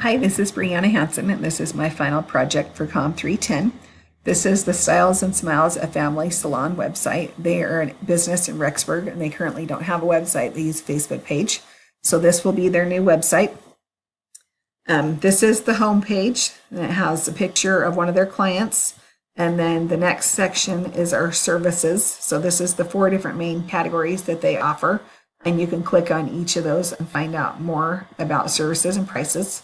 Hi, this is Brianna Hansen, and this is my final project for Comm 310. This is the Styles and Smiles, a family salon website. They are a business in Rexburg, and they currently don't have a website. They use a Facebook page. So this will be their new website. This is the home page, and it has a picture of one of their clients. And then the next section is our services. So this is the 4 different main categories that they offer. And you can click on each of those and find out more about services and prices.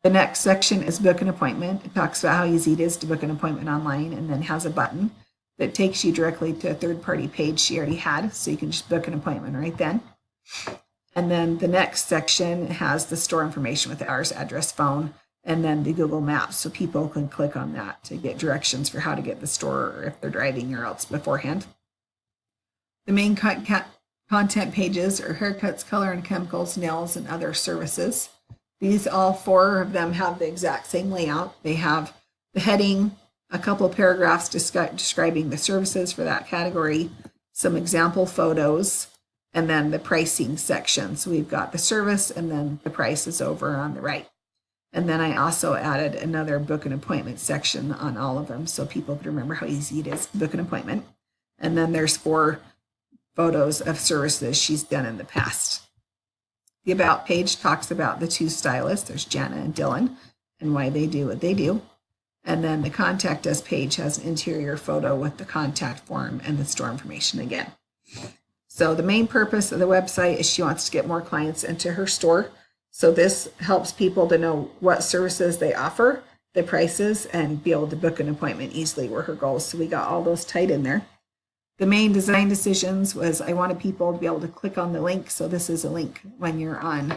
The next section is book an appointment. It talks about how easy it is to book an appointment online, and then has a button that takes you directly to a third-party page she already had, so you can just book an appointment right then. And then the next section has the store information with the hours, address, phone, and then the Google Maps, so people can click on that to get directions for how to get the store, or if they're driving or else beforehand. The main content pages are haircuts, color and chemicals, nails, and other services. These all 4 of them have the exact same layout. They have the heading, a couple of paragraphs describing the services for that category, some example photos, and then the pricing section. So we've got the service, and then the price is over on the right. And then I also added another book an appointment section on all of them, so people can remember how easy it is to book an appointment. And then there's 4 photos of services she's done in the past. The About page talks about the 2 stylists, there's Jana and Dylan, and why they do what they do. And then the Contact Us page has an interior photo with the contact form and the store information again. So the main purpose of the website is she wants to get more clients into her store. So this helps people to know what services they offer, the prices, and be able to book an appointment easily were her goals. So we got all those tied in there. The main design decisions was I wanted people to be able to click on the link. So this is a link when you're on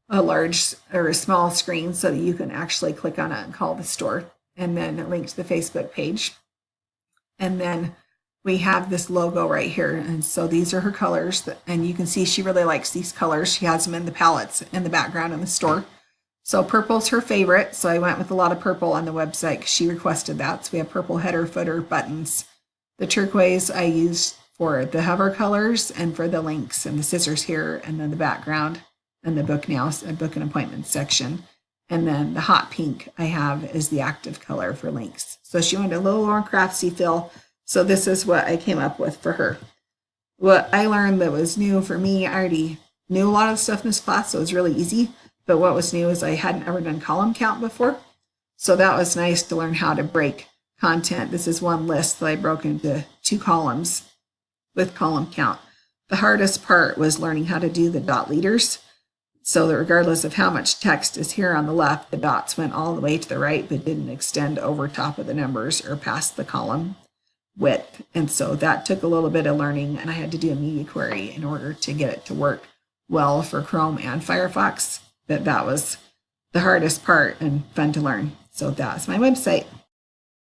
a large or a small screen so that you can actually click on it and call the store. And then a link to the Facebook page. And then we have this logo right here. And so these are her colors. And you can see she really likes these colors. She has them in the palettes in the background in the store. So purple's her favorite. So I went with a lot of purple on the website because she requested that. So we have purple header, footer, buttons. The turquoise I used for the hover colors and for the links, and the scissors here, and then the background and the book now and book an appointment section. And then the hot pink I have is the active color for links. So she wanted a little more craftsy feel. So this is what I came up with for her. What I learned that was new for me, I already knew a lot of stuff in this class, so it was really easy. But what was new is I hadn't ever done column count before. So that was nice to learn how to break content. This is one list that I broke into 2 columns with column count. The hardest part was learning how to do the dot leaders, so that regardless of how much text is here on the left, the dots went all the way to the right but didn't extend over top of the numbers or past the column width. And so that took a little bit of learning, and I had to do a media query in order to get it to work well for Chrome and Firefox. That was the hardest part and fun to learn. So that's my website.